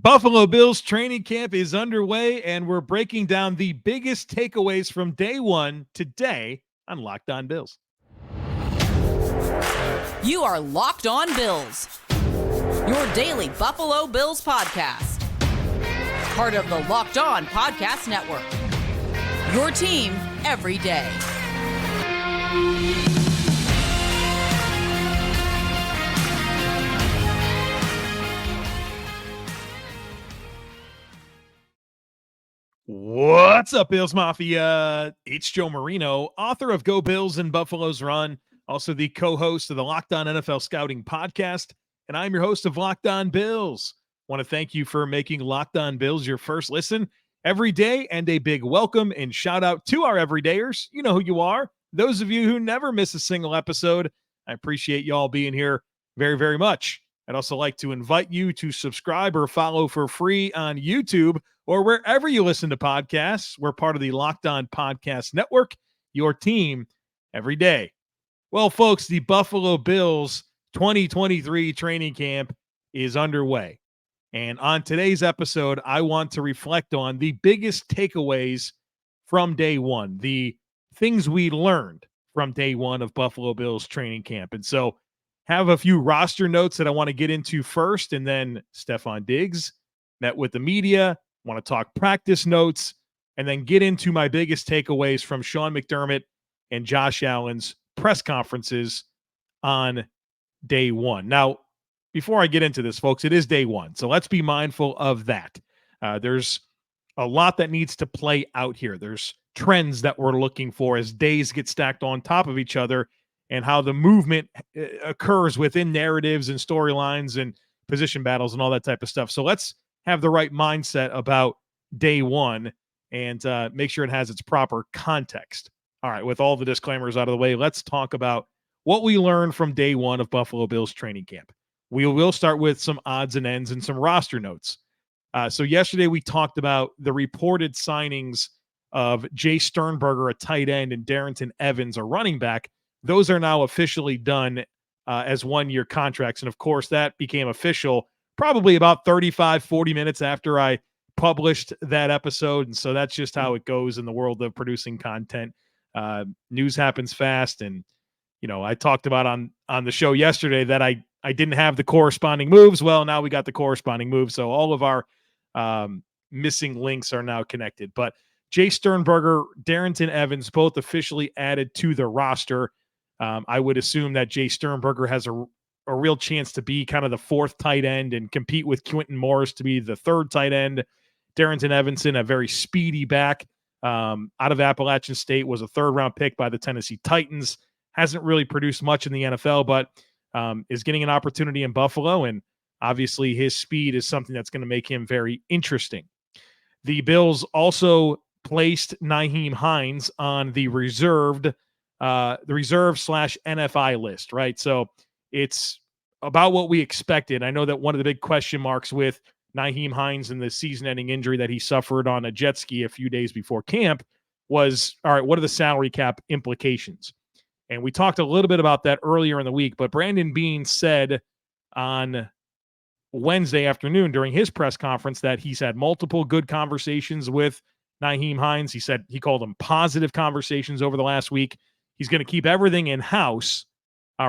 Buffalo Bills training camp is underway, and we're breaking down the biggest takeaways from day one today on Locked On Bills. You are Locked On Bills, your daily Buffalo Bills podcast. Part of the Locked On Podcast Network, your team every day. What's up, Bills Mafia? It's Joe Marino, author of Go Bills and Buffalo's Run, also the co-host of the Locked On NFL Scouting podcast, and I'm your host of Locked On Bills. Want to thank you for making Locked On Bills your first listen every day, and a big welcome and shout out to our everydayers. You know who you are. Those of you who never miss a single episode, I appreciate y'all being here very, very much. I'd also like to invite you to subscribe or follow for free on YouTube or wherever you listen to podcasts. We're part of the Locked On Podcast Network, your team every day. Well, folks, the Buffalo Bills 2023 training camp is underway. And on today's episode, I want to reflect on the biggest takeaways from day one, the things we learned from day one of Buffalo Bills training camp. And so have a few roster notes that I want to get into first, and then Stefon Diggs met with the media, want to talk practice notes, and then get into my biggest takeaways from Sean McDermott and Josh Allen's press conferences on day one. Now, before I get into this, folks, it is day one, so let's be mindful of that. There's a lot that needs to play out here. There's trends that we're looking for as days get stacked on top of each other, and how the movement occurs within narratives and storylines and position battles and all that type of stuff. So let's have the right mindset about day one and make sure it has its proper context. All right, with all the disclaimers out of the way, let's talk about what we learned from day one of Buffalo Bills training camp. We will start with some odds and ends and some roster notes. So yesterday we talked about the reported signings of Jay Sternberger, a tight end, and Darrynton Evans, a running back. Those are now officially done as one-year contracts. And, of course, that became official probably about 35, 40 minutes after I published that episode. And so that's just how it goes in the world of producing content. News happens fast. And, you know, I talked about on the show yesterday that I didn't have the corresponding moves. Well, now we got the corresponding moves. So all of our missing links are now connected. But Jay Sternberger, Darrynton Evans, both officially added to the roster. I would assume that Jay Sternberger has a real chance to be kind of the fourth tight end and compete with Quentin Morris to be the third tight end. Darrynton Evanson, a very speedy back out of Appalachian State, was a third-round pick by the Tennessee Titans. Hasn't really produced much in the NFL, but is getting an opportunity in Buffalo, and obviously his speed is something that's going to make him very interesting. The Bills also placed Nyheim Hines on the reserve/NFI list, right? So it's about what we expected. I know that one of the big question marks with Nyheim Hines and the season-ending injury that he suffered on a jet ski a few days before camp was, all right, what are the salary cap implications? And we talked a little bit about that earlier in the week, but Brandon Beane said on Wednesday afternoon during his press conference that he's had multiple good conversations with Nyheim Hines. He said he called them positive conversations over the last week. He's going to keep everything in-house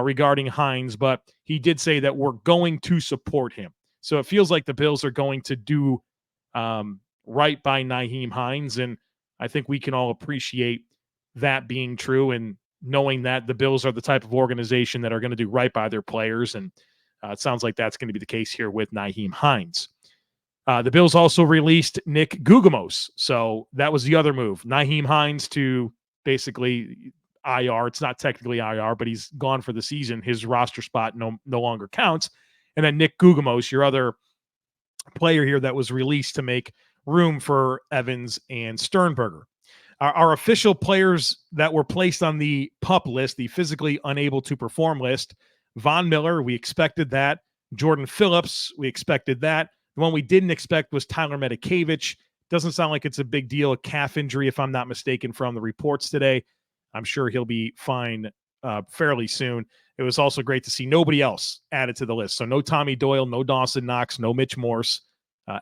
regarding Hines, but he did say that we're going to support him. So it feels like the Bills are going to do right by Nyheim Hines, and I think we can all appreciate that being true and knowing that the Bills are the type of organization that are going to do right by their players, and it sounds like that's going to be the case here with Nyheim Hines. The Bills also released Nick Guggemos, so that was the other move. Nyheim Hines to basically IR. It's not technically IR, but he's gone for the season. His roster spot no longer counts. And then Nick Guggemos, your other player here that was released to make room for Evans and Sternberger. Our official players that were placed on the PUP list, the physically unable to perform list, Von Miller, we expected that. Jordan Phillips, we expected that. The one we didn't expect was Tyler Medikevich. Doesn't sound like it's a big deal, a calf injury, if I'm not mistaken, from the reports today. I'm sure he'll be fine fairly soon. It was also great to see nobody else added to the list. So no Tommy Doyle, no Dawson Knox, no Mitch Morse.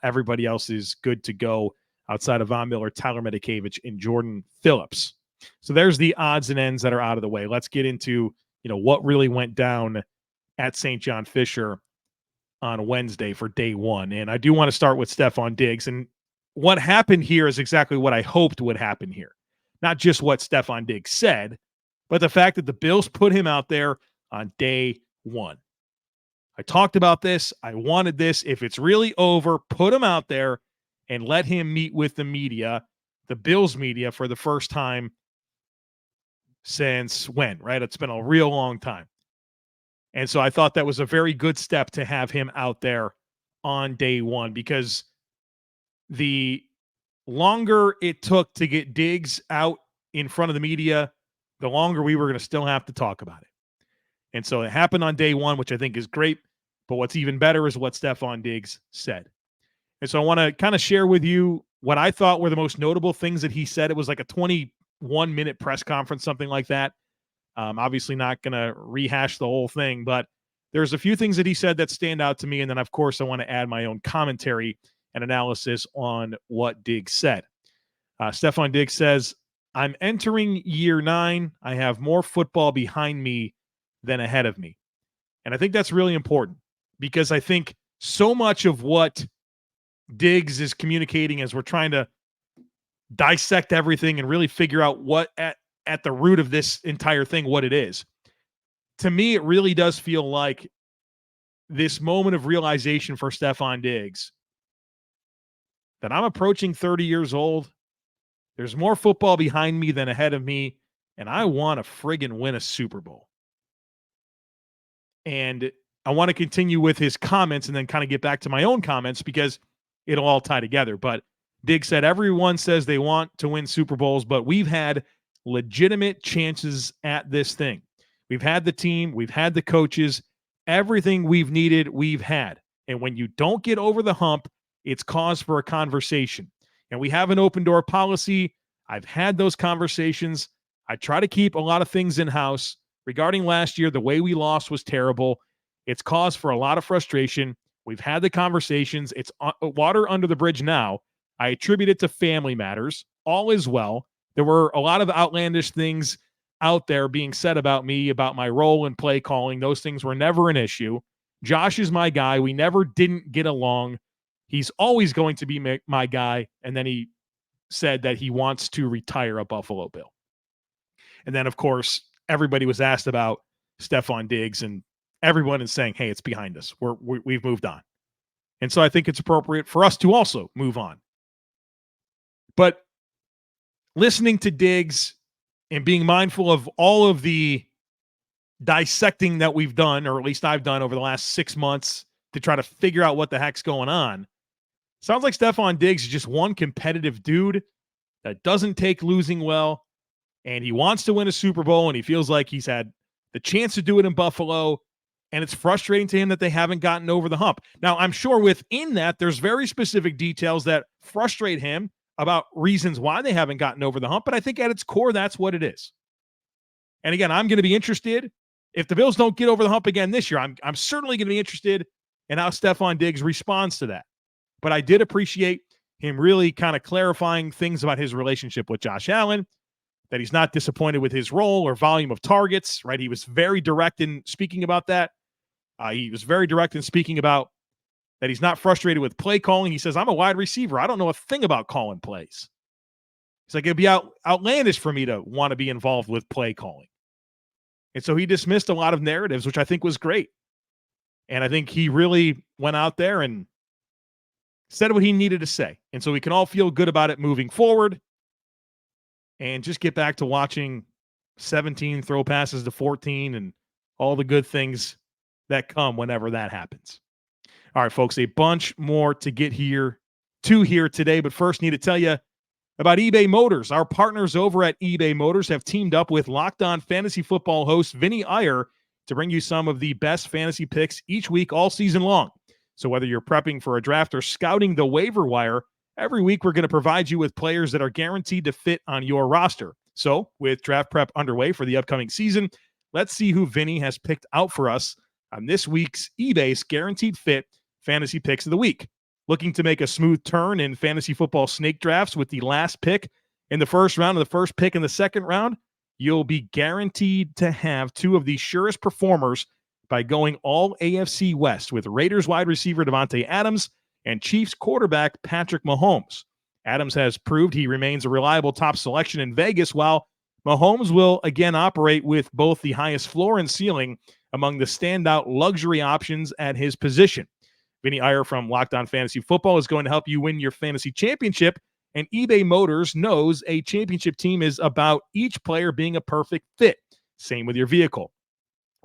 Everybody else is good to go outside of Von Miller, Tyler Medikevich, and Jordan Phillips. So there's the odds and ends that are out of the way. Let's get into, what really went down at St. John Fisher on Wednesday for day one. And I do want to start with Stefon Diggs. And what happened here is exactly what I hoped would happen here. Not just what Stefon Diggs said, but the fact that the Bills put him out there on day one. I talked about this. I wanted this. If it's really over, put him out there and let him meet with the media, the Bills media, for the first time since when, right? It's been a real long time. And so I thought that was a very good step to have him out there on day one, because the longer it took to get Diggs out in front of the media, the longer we were going to still have to talk about it. And so it happened on day one, which I think is great. But what's even better is what Stefon Diggs said. And so I want to kind of share with you what I thought were the most notable things that he said. It was like a 21-minute press conference, something like that. Obviously not going to rehash the whole thing, but there's a few things that he said that stand out to me. And then, of course, I want to add my own commentary and analysis on what Diggs said. Stefon Diggs says, "I'm entering year 9. I have more football behind me than ahead of me." And I think that's really important, because I think so much of what Diggs is communicating as we're trying to dissect everything and really figure out what at the root of this entire thing, what it is. To me, it really does feel like this moment of realization for Stefon Diggs that I'm approaching 30 years old. There's more football behind me than ahead of me, and I want to friggin' win a Super Bowl. And I want to continue with his comments and then kind of get back to my own comments, because it'll all tie together. But Diggs said, everyone says they want to win Super Bowls, but we've had legitimate chances at this thing. We've had the team, we've had the coaches, everything we've needed, we've had. And when you don't get over the hump, it's cause for a conversation. And we have an open door policy. I've had those conversations. I try to keep a lot of things in-house. Regarding last year, the way we lost was terrible. It's cause for a lot of frustration. We've had the conversations. It's water under the bridge now. I attribute it to family matters. All is well. There were a lot of outlandish things out there being said about me, about my role in play calling. Those things were never an issue. Josh is my guy. We never didn't get along. He's always going to be my guy. And then he said that he wants to retire a Buffalo Bill. And then, of course, everybody was asked about Stefon Diggs, and everyone is saying, hey, it's behind us. We've moved on. And so I think it's appropriate for us to also move on. But listening to Diggs and being mindful of all of the dissecting that we've done, or at least I've done over the last 6 months to try to figure out what the heck's going on, sounds like Stefon Diggs is just one competitive dude that doesn't take losing well, and he wants to win a Super Bowl, and he feels like he's had the chance to do it in Buffalo, and it's frustrating to him that they haven't gotten over the hump. Now, I'm sure within that, there's very specific details that frustrate him about reasons why they haven't gotten over the hump, but I think at its core, that's what it is. And again, I'm going to be interested. If the Bills don't get over the hump again this year, I'm certainly going to be interested in how Stefon Diggs responds to that. But I did appreciate him really kind of clarifying things about his relationship with Josh Allen, that he's not disappointed with his role or volume of targets, right? He was very direct in speaking about that. He was very direct in speaking about that he's not frustrated with play calling. He says, I'm a wide receiver. I don't know a thing about calling plays. He's like, it'd be outlandish for me to want to be involved with play calling. And so he dismissed a lot of narratives, which I think was great. And I think he really went out there and said what he needed to say. And so we can all feel good about it moving forward and just get back to watching 17 throw passes to 14 and all the good things that come whenever that happens. All right, folks, a bunch more to get here today. But first, need to tell you about eBay Motors. Our partners over at eBay Motors have teamed up with Locked On Fantasy Football host Vinny Iyer to bring you some of the best fantasy picks each week all season long. So whether you're prepping for a draft or scouting the waiver wire, every week we're going to provide you with players that are guaranteed to fit on your roster. So with draft prep underway for the upcoming season, let's see who Vinny has picked out for us on this week's eBay's Guaranteed Fit Fantasy Picks of the Week. Looking to make a smooth turn in fantasy football snake drafts with the last pick in the first round and the first pick in the second round? You'll be guaranteed to have two of the surest performers by going all AFC West with Raiders wide receiver Davante Adams and Chiefs quarterback Patrick Mahomes. Adams has proved he remains a reliable top selection in Vegas, while Mahomes will again operate with both the highest floor and ceiling among the standout luxury options at his position. Vinny Iyer from Locked On Fantasy Football is going to help you win your fantasy championship, and eBay Motors knows a championship team is about each player being a perfect fit. Same with your vehicle.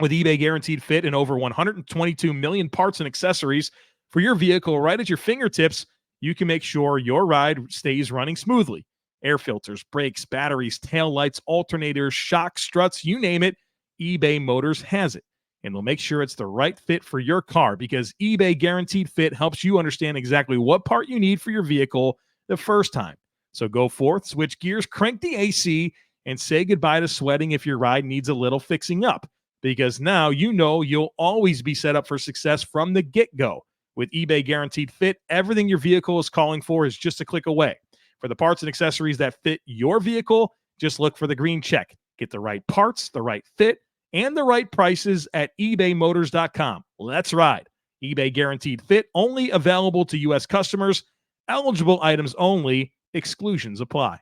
With eBay Guaranteed Fit and over 122 million parts and accessories for your vehicle right at your fingertips, you can make sure your ride stays running smoothly. Air filters, brakes, batteries, tail lights, alternators, shock, struts, you name it, eBay Motors has it. And we'll make sure it's the right fit for your car, because eBay Guaranteed Fit helps you understand exactly what part you need for your vehicle the first time. So go forth, switch gears, crank the AC, and say goodbye to sweating if your ride needs a little fixing up, because now you know you'll always be set up for success from the get-go. With eBay Guaranteed Fit, everything your vehicle is calling for is just a click away. For the parts and accessories that fit your vehicle, just look for the green check. Get the right parts, the right fit, and the right prices at ebaymotors.com. Let's ride. eBay Guaranteed Fit, only available to U.S. customers. Eligible items only. Exclusions apply.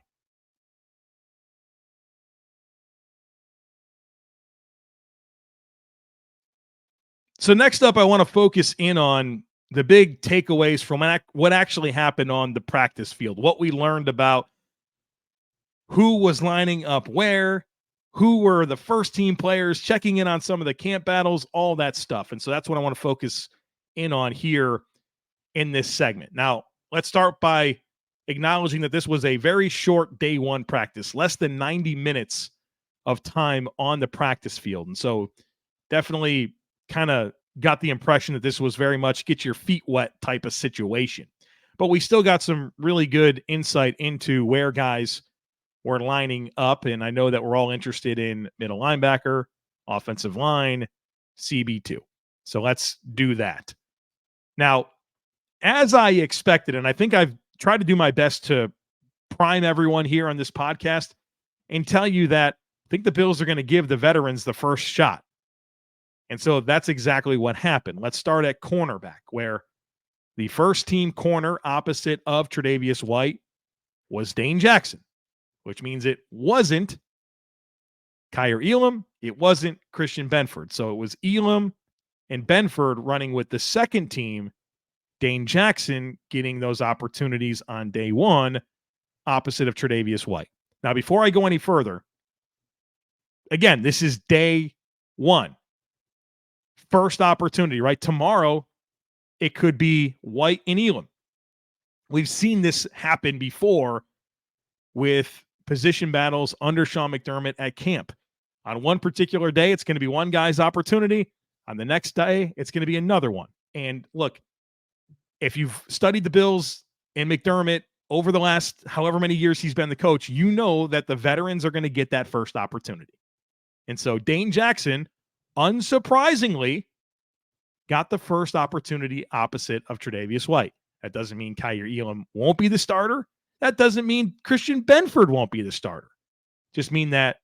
So next up, I want to focus in on the big takeaways from what actually happened on the practice field, what we learned about who was lining up where, who were the first team players, checking in on some of the camp battles, all that stuff. And so that's what I want to focus in on here in this segment. Now, let's start by acknowledging that this was a very short day one practice, less than 90 minutes of time on the practice field. And so definitely kind of got the impression that this was very much get your feet wet type of situation. But we still got some really good insight into where guys were lining up. And I know that we're all interested in middle linebacker, offensive line, CB2. So let's do that. Now, as I expected, and I think I've tried to do my best to prime everyone here on this podcast and tell you that I think the Bills are going to give the veterans the first shot. And so that's exactly what happened. Let's start at cornerback, where the first team corner opposite of Tre'Davious White was Dane Jackson, which means it wasn't Kaiir Elam, it wasn't Christian Benford. So it was Elam and Benford running with the second team, Dane Jackson getting those opportunities on day one opposite of Tre'Davious White. Now, before I go any further, again, this is day one. First opportunity, right? Tomorrow, it could be White and Elam. We've seen this happen before with position battles under Sean McDermott at camp. On one particular day, it's going to be one guy's opportunity. On the next day, it's going to be another one. And look, if you've studied the Bills and McDermott over the last however many years he's been the coach, you know that the veterans are going to get that first opportunity. And so Dane Jackson, unsurprisingly, got the first opportunity opposite of Tre'Davious White. That doesn't mean Kaiir Elam won't be the starter. That doesn't mean Christian Benford won't be the starter. Just mean that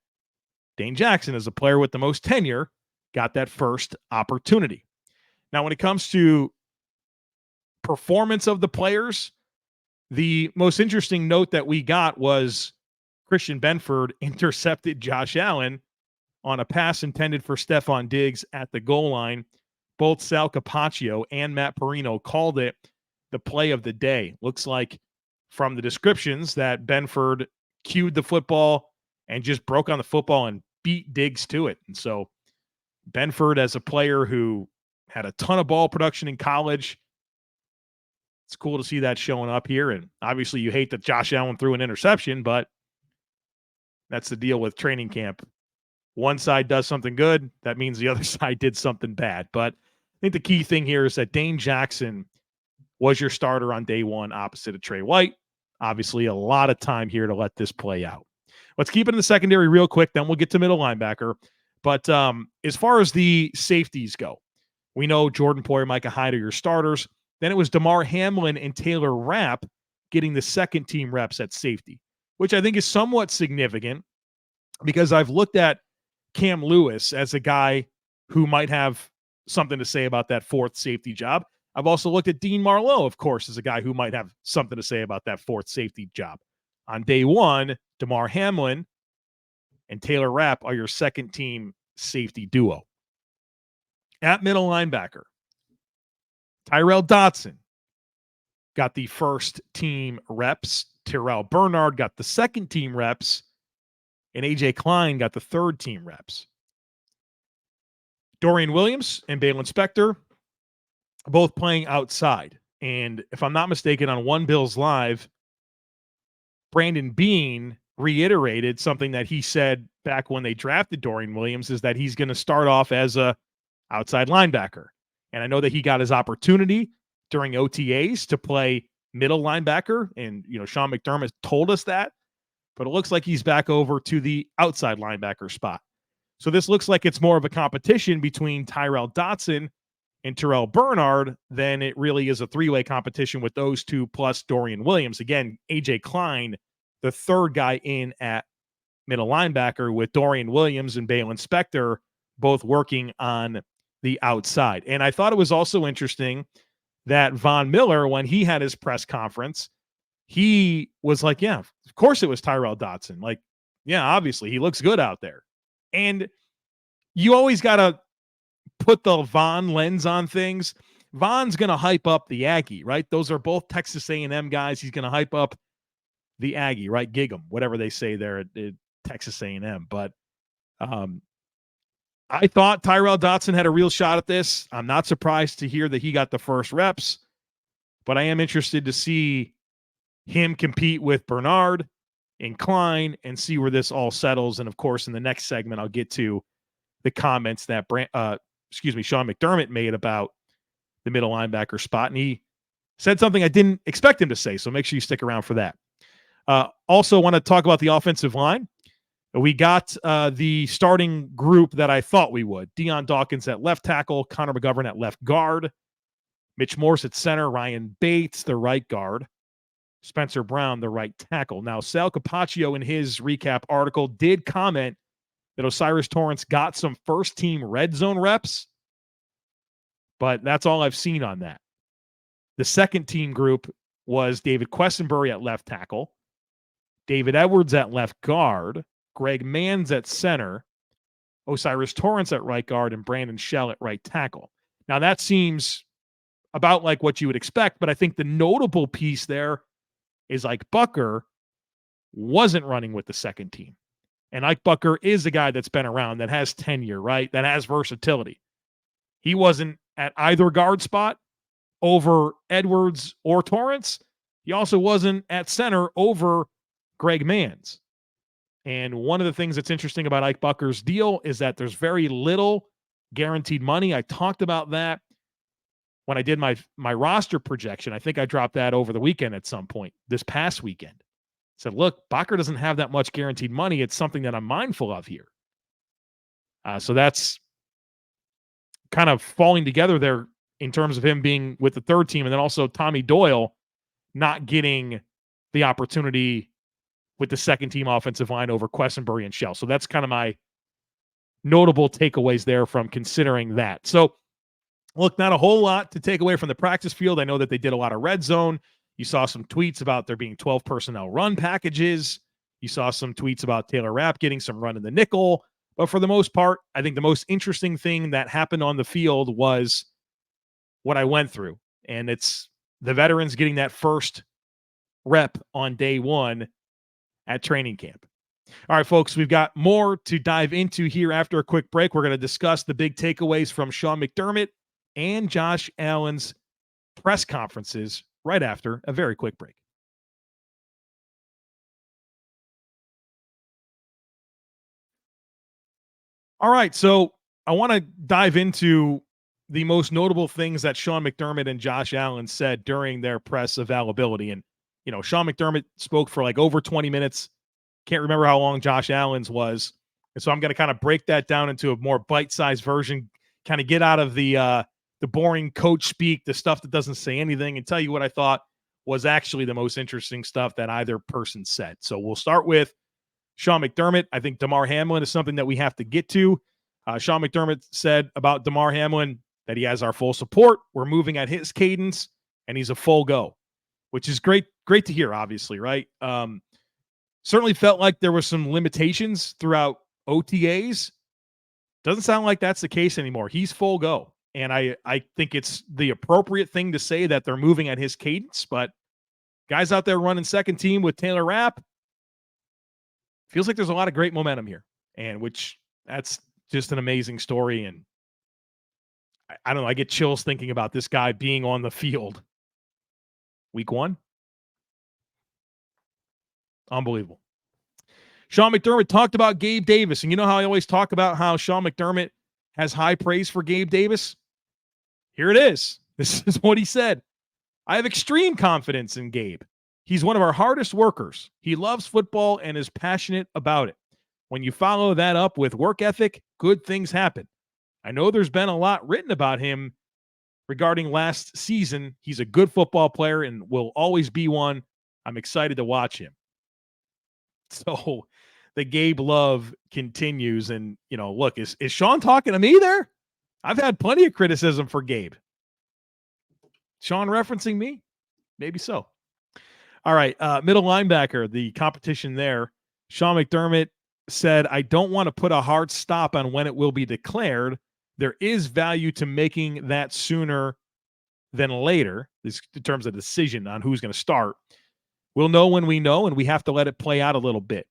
Dane Jackson, as a player with the most tenure, got that first opportunity. Now, when it comes to performance of the players, the most interesting note that we got was Christian Benford intercepted Josh Allen on a pass intended for Stefon Diggs at the goal line. Both Sal Capaccio and Matt Marino called it the play of the day. Looks like from the descriptions that Benford cued the football and just broke on the football and beat Diggs to it. And so Benford, as a player who had a ton of ball production in college, it's cool to see that showing up here. And obviously you hate that Josh Allen threw an interception, but that's the deal with training camp. One side does something good, that means the other side did something bad. But I think the key thing here is that Dane Jackson was your starter on day one opposite of Trey White. Obviously, a lot of time here to let this play out. Let's keep it in the secondary real quick, then we'll get to middle linebacker. But as far as the safeties go, we know Jordan Poyer, Micah Hyde are your starters. Then it was Damar Hamlin and Taylor Rapp getting the second team reps at safety, which I think is somewhat significant because I've looked at Cam Lewis as a guy who might have something to say about that fourth safety job. I've also looked at Dean Marlowe, of course, as a guy who might have something to say about that fourth safety job. On day one, Damar Hamlin and Taylor Rapp are your second team safety duo. At middle linebacker, Tyrell Dodson got the first team reps. Terrell Bernard got the second team reps. And A.J. Klein got the third team reps. Dorian Williams and Balin Spector both playing outside. And if I'm not mistaken, on One Bills Live, Brandon Beane reiterated something that he said back when they drafted Dorian Williams, is that he's going to start off as a outside linebacker. And I know that he got his opportunity during OTAs to play middle linebacker. And, Sean McDermott told us that. But it looks like he's back over to the outside linebacker spot. So this looks like it's more of a competition between Tyrell Dodson and Terrell Bernard than it really is a three-way competition with those two plus Dorian Williams. Again, A.J. Klein, the third guy in at middle linebacker, with Dorian Williams and Balin Spector both working on the outside. And I thought it was also interesting that Von Miller, when he had his press conference, he was like, yeah, of course it was Tyrell Dodson. Like, yeah, obviously he looks good out there. And you always got to put the Von lens on things. Von's going to hype up the Aggie, right? Those are both Texas A&M guys. He's going to hype up the Aggie, right? Gig 'em, whatever they say there at Texas A&M. But I thought Tyrell Dodson had a real shot at this. I'm not surprised to hear that he got the first reps, but I am interested to see him compete with Bernard and Klein and see where this all settles. And of course, in the next segment, I'll get to the comments that Sean McDermott made about the middle linebacker spot. And he said something I didn't expect him to say. So make sure you stick around for that. Also want to talk about the offensive line. We got the starting group that I thought we would. Deion Dawkins at left tackle, Connor McGovern at left guard, Mitch Morse at center, Ryan Bates, the right guard, Spencer Brown, the right tackle. Now, Sal Capaccio in his recap article did comment that O'Cyrus Torrence got some first-team red zone reps, but that's all I've seen on that. The second-team group was David Quessenberry at left tackle, David Edwards at left guard, Greg Manns at center, O'Cyrus Torrence at right guard, and Brandon Shell at right tackle. Now, that seems about like what you would expect, but I think the notable piece there is Ike Bucker wasn't running with the second team. And Ike Bucker is a guy that's been around, that has tenure, right? That has versatility. He wasn't at either guard spot over Edwards or Torrence. He also wasn't at center over Greg Manns. And one of the things that's interesting about Ike Bucker's deal is that there's very little guaranteed money. I talked about that when I did my roster projection. I think I dropped that over the weekend at some point, this past weekend. I said, look, Bucker doesn't have that much guaranteed money. It's something that I'm mindful of here. So that's kind of falling together there in terms of him being with the third team, and then also Tommy Doyle not getting the opportunity with the second team offensive line over Quessenberry and Shell. So that's kind of my notable takeaways there from considering that. So look, not a whole lot to take away from the practice field. I know that they did a lot of red zone. You saw some tweets about there being 12 personnel run packages. You saw some tweets about Taylor Rapp getting some run in the nickel. But for the most part, I think the most interesting thing that happened on the field was what I went through. And it's the veterans getting that first rep on day one at training camp. All right, folks, we've got more to dive into here after a quick break. We're going to discuss the big takeaways from Sean McDermott and Josh Allen's press conferences right after a very quick break. All right, so I want to dive into the most notable things that Sean McDermott and Josh Allen said during their press availability. And, you know, Sean McDermott spoke for like over 20 minutes. Can't remember how long Josh Allen's was. And so I'm going to kind of break that down into a more bite-sized version, kind of get out of the the boring coach speak, the stuff that doesn't say anything, and tell you what I thought was actually the most interesting stuff that either person said. So we'll start with Sean McDermott. I think Damar Hamlin is something that we have to get to. Sean McDermott said about Damar Hamlin that he has our full support. We're moving at his cadence, and he's a full go, which is great to hear, obviously, right? Certainly felt like there were some limitations throughout OTAs. Doesn't sound like that's the case anymore. He's full go. And I think it's the appropriate thing to say that they're moving at his cadence, but guys out there running second team with Taylor Rapp, feels like there's a lot of great momentum here, and which that's just an amazing story. And I don't know, I get chills thinking about this guy being on the field week 1. Unbelievable. Sean McDermott talked about Gabe Davis, and you know how I always talk about how Sean McDermott has high praise for Gabe Davis? Here it is. This is what he said. I have extreme confidence in Gabe. He's one of our hardest workers. He loves football and is passionate about it. When you follow that up with work ethic, good things happen. I know there's been a lot written about him regarding last season. He's a good football player and will always be one. I'm excited to watch him. So the Gabe love continues. And, you know, look, is Sean talking to me there? I've had plenty of criticism for Gabe. Sean referencing me? Maybe so. All right, middle linebacker, the competition there. Sean McDermott said, I don't want to put a hard stop on when it will be declared. There is value to making that sooner than later, this in terms of decision on who's going to start. We'll know when we know, and we have to let it play out a little bit.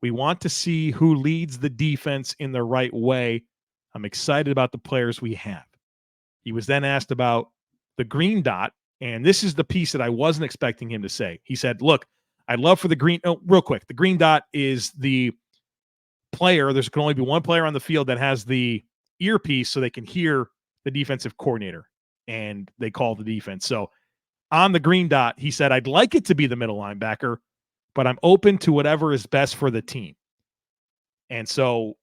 We want to see who leads the defense in the right way. I'm excited about the players we have. He was then asked about the green dot, and this is the piece that I wasn't expecting him to say. He said, look, I'd love for the green. Oh, real quick. The green dot is the player. There's can only be one player on the field that has the earpiece so they can hear the defensive coordinator and they call the defense. So on the green dot, he said, I'd like it to be the middle linebacker, but I'm open to whatever is best for the team. And so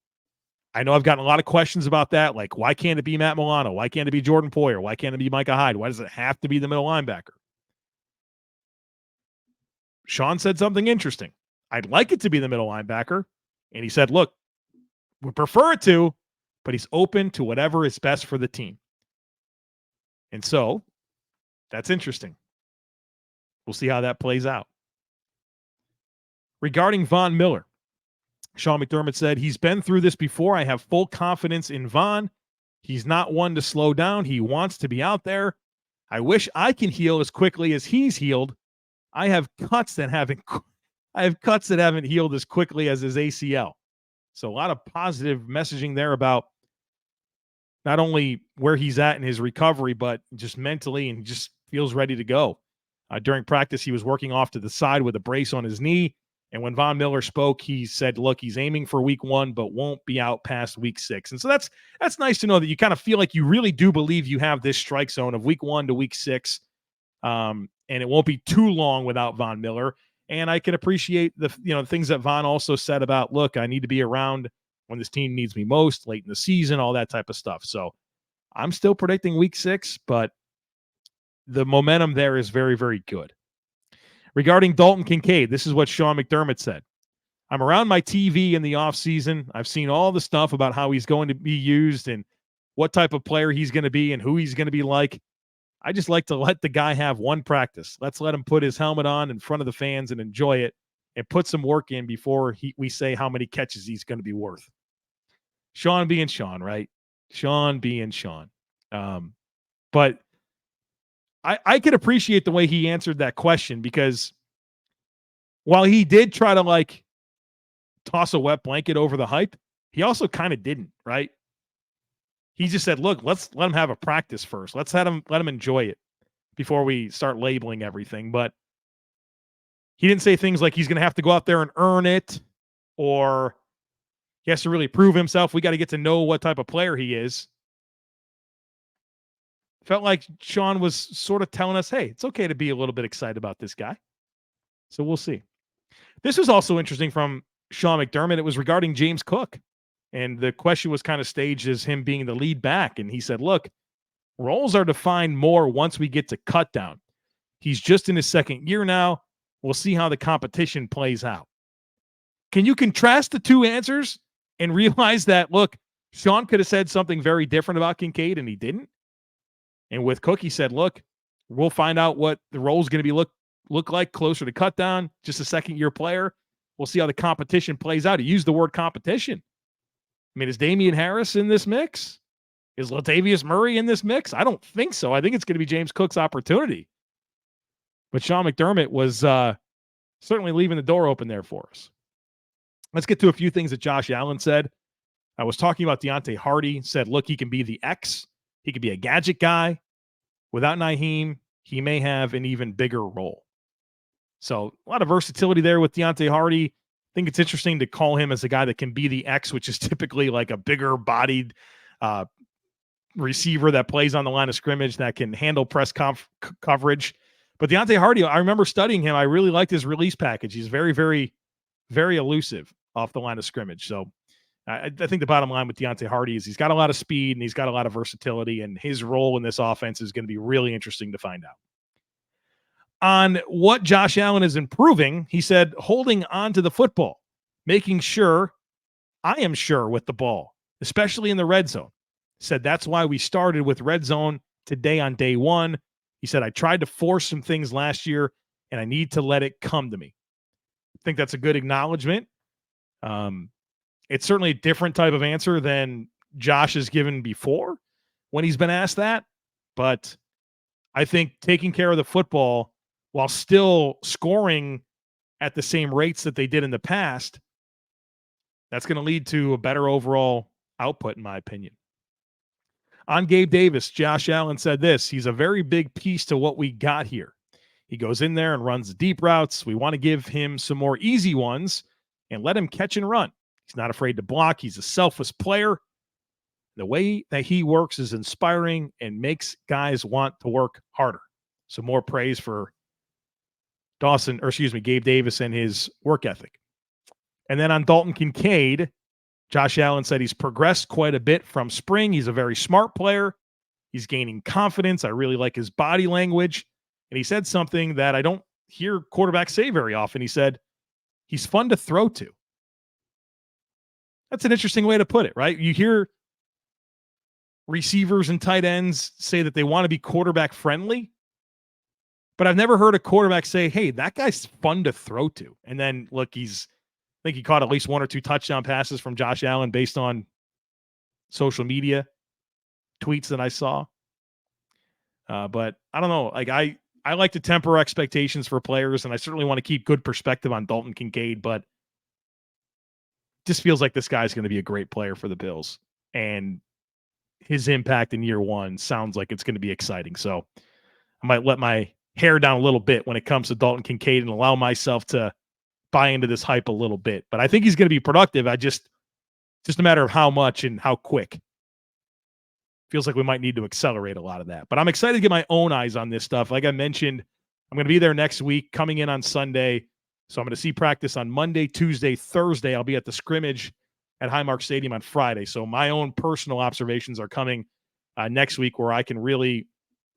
I know I've gotten a lot of questions about that. Like, why can't it be Matt Milano? Why can't it be Jordan Poyer? Why can't it be Micah Hyde? Why does it have to be the middle linebacker? Sean said something interesting. I'd like it to be the middle linebacker. And he said, look, we prefer it to, but he's open to whatever is best for the team. And so that's interesting. We'll see how that plays out. Regarding Von Miller, Sean McDermott said, he's been through this before. I have full confidence in Von. He's not one to slow down. He wants to be out there. I wish I can heal as quickly as he's healed. I have cuts that haven't healed as quickly as his ACL. So a lot of positive messaging there about not only where he's at in his recovery, but just mentally, and just feels ready to go. During practice, he was working off to the side with a brace on his knee. And when Von Miller spoke, he said, look, he's aiming for week 1, but won't be out past week 6. And so that's nice to know that you kind of feel like you really do believe you have this strike zone of week 1 to week 6. And it won't be too long without Von Miller. And I can appreciate the things that Von also said about, look, I need to be around when this team needs me most, late in the season, all that type of stuff. So I'm still predicting week 6, but the momentum there is very, very good. Regarding Dalton Kincaid, this is what Sean McDermott said. I'm around my TV in the offseason. I've seen all the stuff about how he's going to be used and what type of player he's going to be and who he's going to be like. I just like to let the guy have one practice. Let's let him put his helmet on in front of the fans and enjoy it and put some work in before we say how many catches he's going to be worth. Sean being Sean, right? Sean being Sean. But I could appreciate the way he answered that question, because while he did try to like toss a wet blanket over the hype, he also kind of didn't, right? He just said, look, let's let him have a practice first. Let's let him enjoy it before we start labeling everything. But he didn't say things like he's going to have to go out there and earn it, or he has to really prove himself. We got to get to know what type of player he is. Felt like Sean was sort of telling us, hey, it's okay to be a little bit excited about this guy. So we'll see. This was also interesting from Sean McDermott. It was regarding James Cook. And the question was kind of staged as him being the lead back. And he said, look, roles are defined more once we get to cut down. He's just in his second year now. We'll see how the competition plays out. Can you contrast the two answers and realize that, look, Sean could have said something very different about Kincaid and he didn't? And with Cook, he said, look, we'll find out what the role is going to be look like closer to cut down, just a second-year player. We'll see how the competition plays out. He used the word competition. I mean, is Damian Harris in this mix? Is Latavius Murray in this mix? I don't think so. I think it's going to be James Cook's opportunity. But Sean McDermott was certainly leaving the door open there for us. Let's get to a few things that Josh Allen said. I was talking about Deontay Hardy, said, look, he can be the X. He could be a gadget guy. Without Nyheim, he may have an even bigger role. So a lot of versatility there with Deontay Hardy. I think it's interesting to call him as a guy that can be the X, which is typically like a bigger bodied receiver that plays on the line of scrimmage that can handle press coverage. But Deontay Hardy, I remember studying him. I really liked his release package. He's very, very, very elusive off the line of scrimmage. So I think the bottom line with Deontay Hardy is he's got a lot of speed and he's got a lot of versatility, and his role in this offense is going to be really interesting to find out. On what Josh Allen is improving, he said, holding on to the football, making sure I am sure with the ball, especially in the red zone. Said that's why we started with red zone today on day one. He said, I tried to force some things last year and I need to let it come to me. I think that's a good acknowledgement. It's certainly a different type of answer than Josh has given before when he's been asked that. But I think taking care of the football while still scoring at the same rates that they did in the past, that's going to lead to a better overall output, in my opinion. On Gabe Davis, Josh Allen said this: he's a very big piece to what we got here. He goes in there and runs the deep routes. We want to give him some more easy ones and let him catch and run. He's not afraid to block. He's a selfless player. The way that he works is inspiring and makes guys want to work harder. So more praise for Gabe Davis and his work ethic. And then on Dalton Kincaid, Josh Allen said he's progressed quite a bit from spring. He's a very smart player. He's gaining confidence. I really like his body language. And he said something that I don't hear quarterbacks say very often. He said, he's fun to throw to. That's an interesting way to put it, right? You hear receivers and tight ends say that they want to be quarterback friendly, but I've never heard a quarterback say, hey, that guy's fun to throw to. And then look, I think he caught at least 1 or 2 touchdown passes from Josh Allen based on social media tweets that I saw. But I don't know. Like I like to temper expectations for players, and I certainly want to keep good perspective on Dalton Kincaid, but just feels like this guy's going to be a great player for the Bills, and his impact in year one sounds like it's going to be exciting. So I might let my hair down a little bit when it comes to Dalton Kincaid and allow myself to buy into this hype a little bit, but I think he's going to be productive. Just a matter of how much and how quick. Feels like we might need to accelerate a lot of that, but I'm excited to get my own eyes on this stuff. Like I mentioned, I'm going to be there next week, coming in on Sunday. So I'm going to see practice on Monday, Tuesday, Thursday. I'll be at the scrimmage at Highmark Stadium on Friday. So my own personal observations are coming next week, where I can really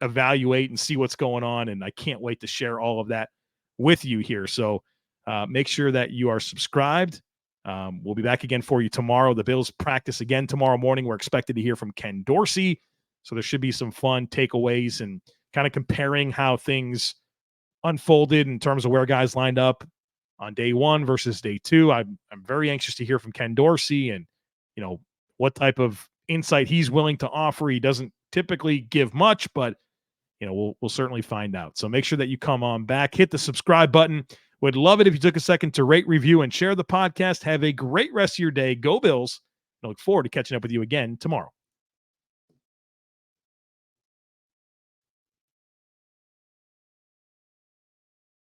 evaluate and see what's going on. And I can't wait to share all of that with you here. So make sure that you are subscribed. We'll be back again for you tomorrow. The Bills practice again tomorrow morning. We're expected to hear from Ken Dorsey. So there should be some fun takeaways and kind of comparing how things unfolded in terms of where guys lined up on day one versus day two. I'm very anxious to hear from Ken Dorsey and, what type of insight he's willing to offer. He doesn't typically give much, but, we'll certainly find out. So make sure that you come on back, hit the subscribe button. Would love it if you took a second to rate, review, and share the podcast. Have a great rest of your day. Go Bills. I look forward to catching up with you again tomorrow.